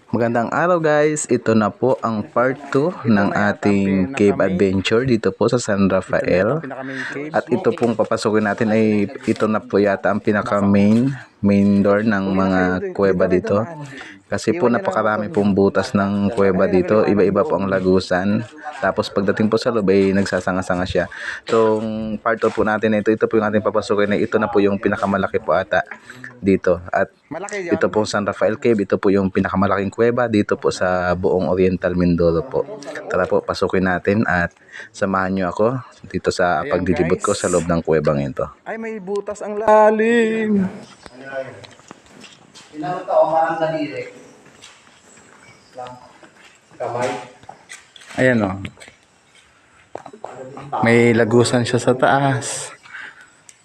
Magandang araw guys, ito na po ang part 2 ng ating cave adventure dito po sa San Rafael. At ito pong papasukin natin ay ito na po yata ang pinaka main door ng mga kuweba dito. Kasi po napakarami pong butas ng kuweba dito, iba-iba po ang lagusan. Tapos pagdating po sa loob ay nagsasanga-sanga siya. So part 2 po natin ito po yung ating papasukin na ito na po yung pinakamalaki po ata dito. At ito po San Rafael Cave, ito po yung pinakamalaking kuweba dito po sa buong Oriental Mindoro po. Tara po, pasukin natin at samahan nyo ako dito sa pagdilibot ko sa loob ng kuwebang ito. Ay, may butas ang lalim. Pinano to, marang daliri. Kamay. Ayan o. May lagusan siya sa taas.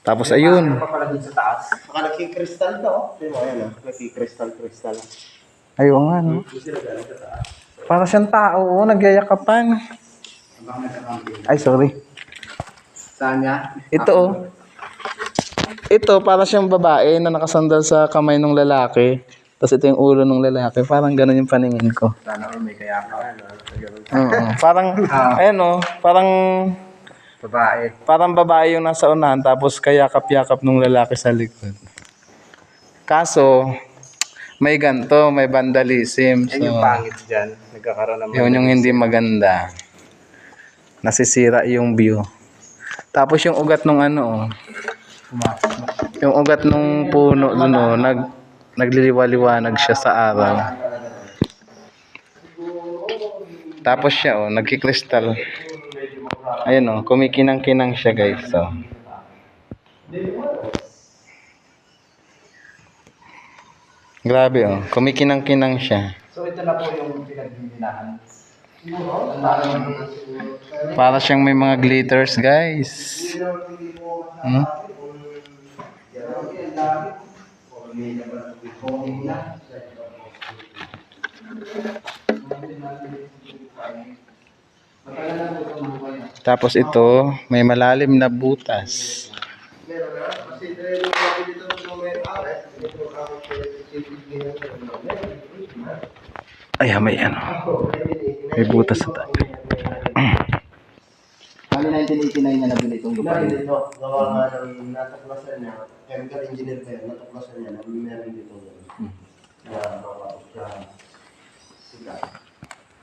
Tapos ayun. Papalagin sa taas. Baka nagkikristal to. Tingnan mo, ayan o. Nagkikristal. Ayun nga no. Para siyang tao, nagyayakapan. Ay, sorry. Saan niya? Ito oh. Ito, para siyang babae na nakasandal sa kamay ng lalaki. Tapos ito yung ulo ng lalaki. Parang ganun yung paningin ko. Sana ko may kayakan. Parang, ayan oh. Babae. Parang babae yung nasa unahan. Tapos kayakap-yakap ng lalaki sa likod. Kaso, may ganto, may vandalism. Yan yung pangit dyan. Nagkakaroon naman. Yun yung hindi maganda. Nasisira yung view. Tapos yung ugat nung ano, yung ugat nung puno dun, nagliliwa-liwanag siya sa araw. Tapos siya, nagkikristal. Ayun, kumikinang-kinang siya, guys. So. Grabe, kumikinang-kinang siya. So ito na po yung pinagbibinahan. Para siyang may mga glitters, guys. Tapos ito, may malalim na butas. Ay, may may butas sa tayo. Kali 1989 na nabili itong lupa. Dito, gawa nga ng natuklasan niya, chemical engineer kayo, natuklasan niya na meron dito na makapos siya sila.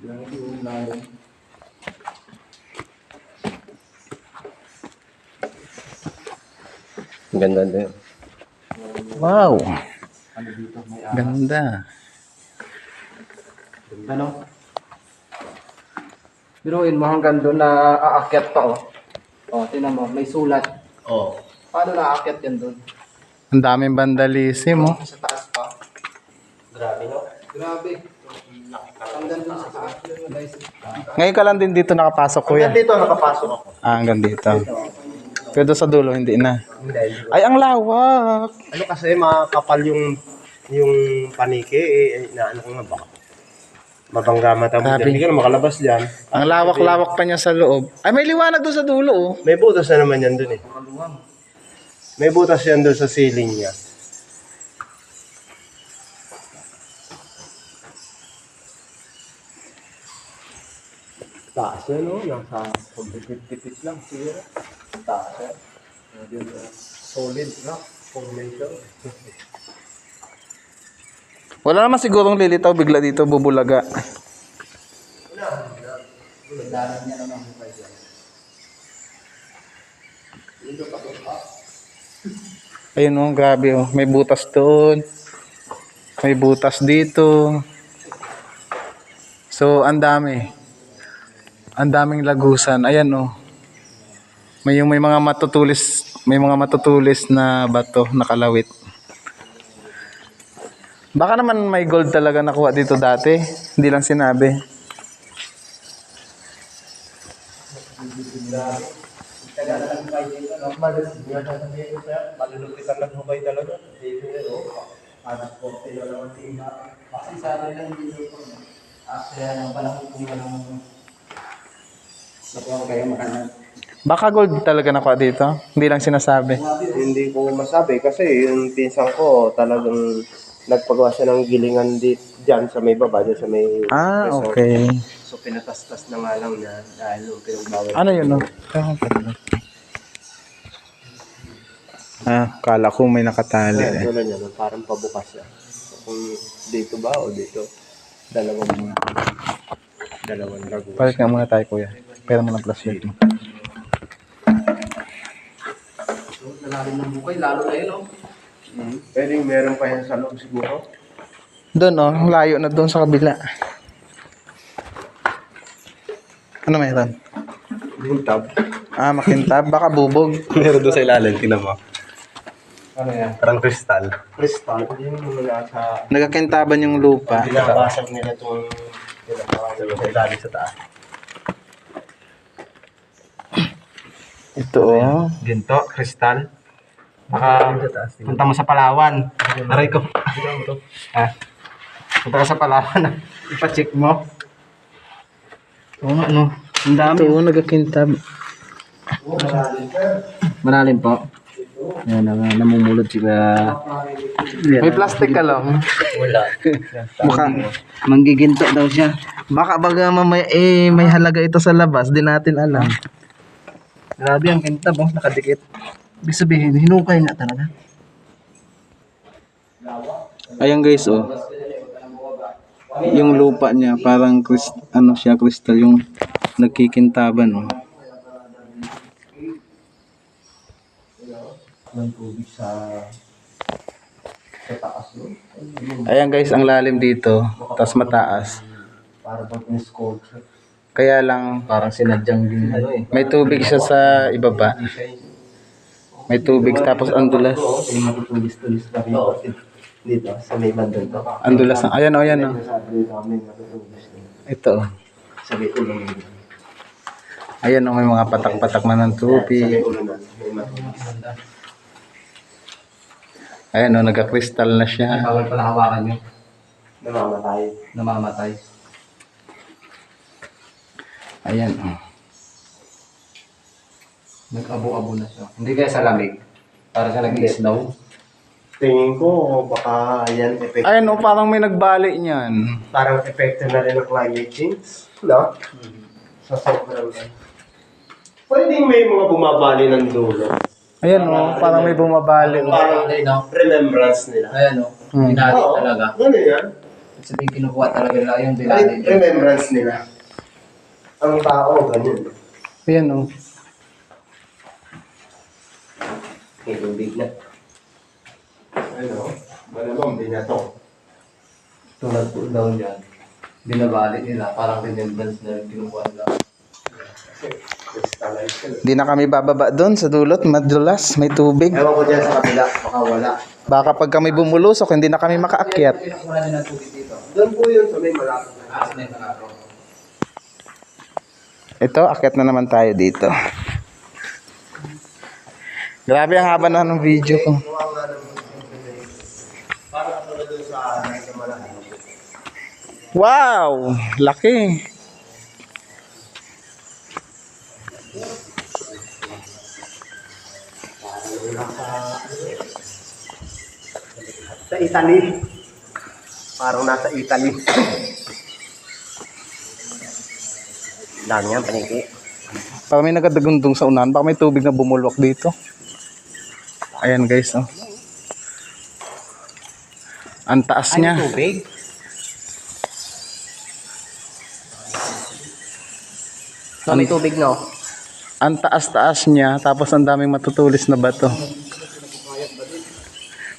Yung yung lalim. Ganda din. Wow! Ano dito? May Ganda. ano? Biruin mo hanggang doon na aakyat pa tingnan mo, may sulat. Paano na-aakyat yan doon? Ang daming vandalism, Sa taas pa. Grabe, no? Grabe. Hanggang doon sa taas guys. Ngayon ka lang din dito nakapasok, kuya. Hanggang dito nakapasok ako. Hanggang dito. Pero sa dulo, hindi na. Hindi. Ay, ang lawak! Ano kasi, makapal yung panike, ano ko nga ba? Mabangga mata mo Grabe. dyan. Hindi ka na makalabas dyan. Ang lawak-lawak pa niya sa loob. Ay, may liwanag doon sa dulo, May butas na naman yan dun eh. May butas yan dun sa ceiling niya. Taas yan, no? Nasa 50 lang, siguro. Taas yan. Solid rock formation. Wala naman sigurong lilitaw bigla dito, bubulaga. Dalan niya naman hukay dyan. Ayun, grabe, may butas doon. May butas dito. So, ang dami. Ang daming lagusan. Ayan, may mga matutulis na bato nakalawit. Baka naman may gold talaga nakuha dito dati. Hindi lang sinabi. Malulupitan lang hukay talaga. Kasi sana lang dito kaya nang panahon kung walang nakuha kayo makanan. Baka gold talaga nakuha dito. Hindi lang sinasabi. Hindi ko masabi kasi yung pinsan ko talagang nagpagawa siya ng gilingan dyan sa may baba, dyan sa may Ah, resort. okay. So pinatastas na nga lang niya dahil yung pinagbawal. Ano yun, no? Kala ko may nakatali eh. Ano niya, parang pabukas siya. So, kung dito ba o dito, dalawang lago. Palit nga muna tayo, kuya. Pera mo ng flashlight mo. Nalalim ng bukay, lalo na yun, oh. Pwedeng meron pa yan sa loob siguro. Doon, oh. Layo na doon sa kabila. Ano mayroon? Buntab. Ah, makintab. Baka bubog. Meron doon sa ilalim, tingnan mo. Ano yan? Parang kristal. Crystal. Hindi mo muna sa... Nagkakintaban yung lupa. Pinabasag nila itong... Sa ilalim sa taas. Ito, oh. Ginto, kristal. Baka punta mo sa Palawan. Aray ko. Ha? Punta ka sa Palawan. Ipa-check mo. Oo, ano? Ang dami. Ito, oh. Nagkakintab. Malalim po. Yan, namumulot siya. May plastic ka lang. Wala. Baka, Manggiginto daw siya. baka baga mamaya, may halaga ito sa labas. Di natin alam. Grabe ang kintab, oh, nakadikit. Ibig sabihin, hinukay nga talaga. Ayan guys, oh. Yung lupa niya, parang ano siya, kristal yung nagkikintaban, oh. Ng tubig sa taas no? Ayan guys, ang lalim dito, tapos mataas. Para bang in-sculpture. Kaya lang, Parang sinadyang din, ano eh. may tubig siya sa ibaba. May tubig, tapos ang dulas. Yung matutulis-tulis na rin. Dito, sa may bandang to. Ang dulas ng, ayan, oh, ayan, oh. Sabi dito, may matutulis na. Ito, oh. Sa may ulan nito. Ayan, oh, may mga patak-patak na ng Sa tubig. may ulunan, may matutulis. Ayan, oh, nagka-crystal na siya. Bawal pala hawakan yun. Namamatay. Namamatay. Ayan, oh. Nag-abo-abo na siya. Hindi kaya sa lamig. Para siya nag-snow. Tingin ko, baka yan effect. Ayan, oh, parang may nagbali niyan. Parang epekto na rin ng climate change. No? Sa sobrang. Pwedeng may mga bumabali ng dulo. Ayan, oh, parang may bumabali. Oh. Parang remembrance nila. Ayan o. Hmm. Binali Oo, talaga. Ganun yan. Sabihin kinukuha talaga nila yung binali. Remembrance nila. Ang tao, ganyan. Ayan, oh. May tubig na. Ano? Malamang binato. Tulad po daw yan. Binabali nila. Parang remembrance na rin kinukuha nila. Crystallized ka. Di na kami bababa doon sa dulot, madulas, may tubig. Ewan ko dyan sa kabila, baka wala. Baka pag kami bumulusok, hindi na kami makaakyat. Kinukuha din ang tubig dito. Doon po yun sa may malapit na. Aas na yung malaro. Ito, akyat na naman tayo dito. Grabe ang haba na ng video ko. Para katulad doon sa malahan. Wow! Laki! Sa Italy. Parang nasa Italy. Dami yan, paniki. Parang may nagadagundong sa unahan. Baka may tubig na bumulwak dito. Ayan guys, oh. Ang taas niya. Tubig? So, may tubig no? Ang taas-taas niya, tapos ang daming matutulis na bato.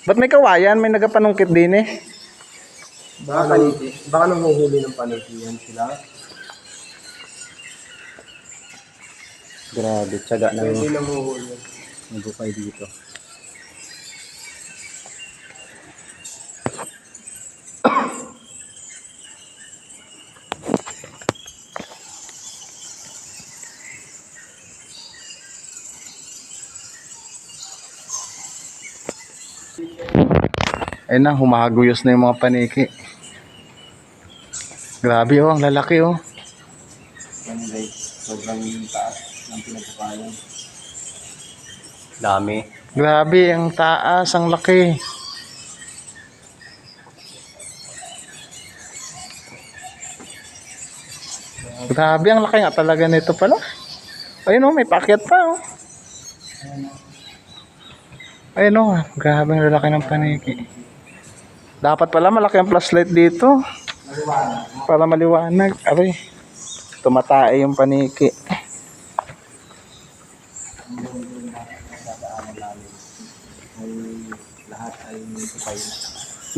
Ba't may kawayan? May nagapanungkit din eh. Baka nanguhuli ng paniki yan sila. Grabe, tiyaga na Hindi nanguhuli. nagupay dito. Ayun na, humahaguyos na yung mga paniki. Grabe oh, ang lalaki oh. Yan guys, sobrang taas ng pinagkukayan. Dami. Grabe, ang taas, ang laki. Grabe, ang laki nga talaga nito pala. Ayun oh, may paakyat pa oh. Ayun oh, grabe ang lalaki ng paniki. Dapat pala malaki ang flashlight dito. Para maliwanag. Aray, tumatay yung paniki.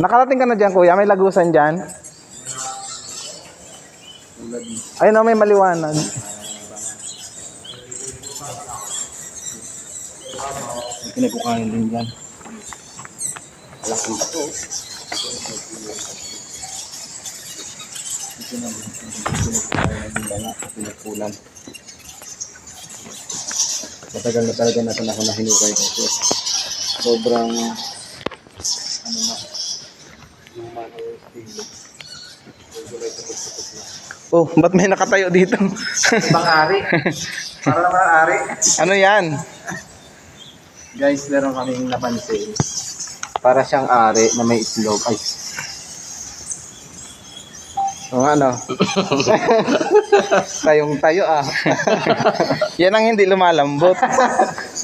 Nakarating ka na dyan kuya, may lagusan dyan. Ayun oh, may maliwanag. Pinagkukain din dyan. Laking bato. Pinagkulan. Matagal na talaga natin ako na hinukay kasi sobrang ano na yung manual stilo. Oh, ba't may nakatayo dito? Bang ari. Para naman ang ari. Ano yan? Guys, meron kaming napansin. Para siyang ari na may itlog. Ay, O ano? Tayong tayo ah. Yan ang hindi lumalambot.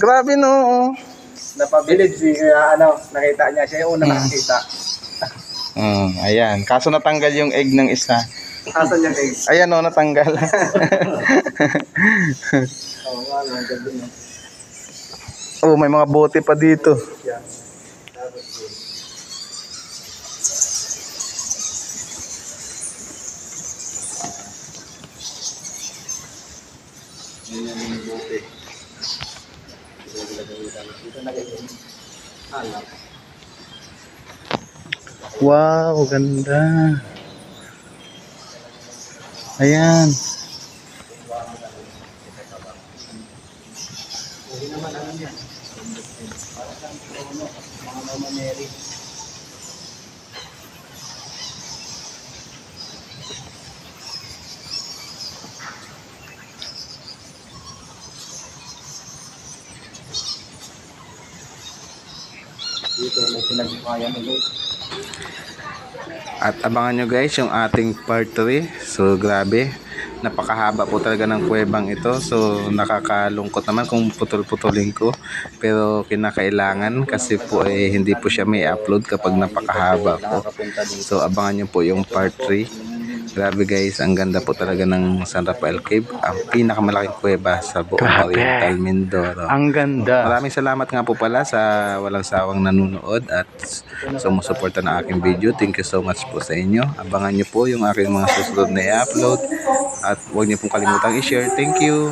Grabe no. napabilib si nakita niya. Siya yung unang nakakita. Ayan. Kaso natanggal yung egg ng isa. Asan yung egg? Ayan o, natanggal. Oo nga, ang ganda niya. Oh, may mga bote pa dito. Yan yung bote. Dito na ganyan. Alam. Wow, ganda. Ayan. Hindi naman ano yan. Para siyang trono, mga Mama Mary. Dito may pinagbukayan ulit. At abangan nyo guys yung ating part 3. So grabe, napakahaba po talaga ng kuwebang ito. So nakakalungkot naman kung putol-putulin ko. Pero kinakailangan kasi po hindi po siya may upload kapag napakahaba po. So abangan nyo po yung part 3. Grabe guys, ang ganda po talaga ng San Rafael Cave. Ang pinakamalaking kuweba sa buong Oriental Mindoro. Ang ganda. Maraming salamat nga po pala sa walang sawang nanonood at sumusuporta ng aking video. Thank you so much po sa inyo. Abangan nyo po yung aking mga susunod na i-upload. At huwag nyo pong kalimutang i-share. Thank you.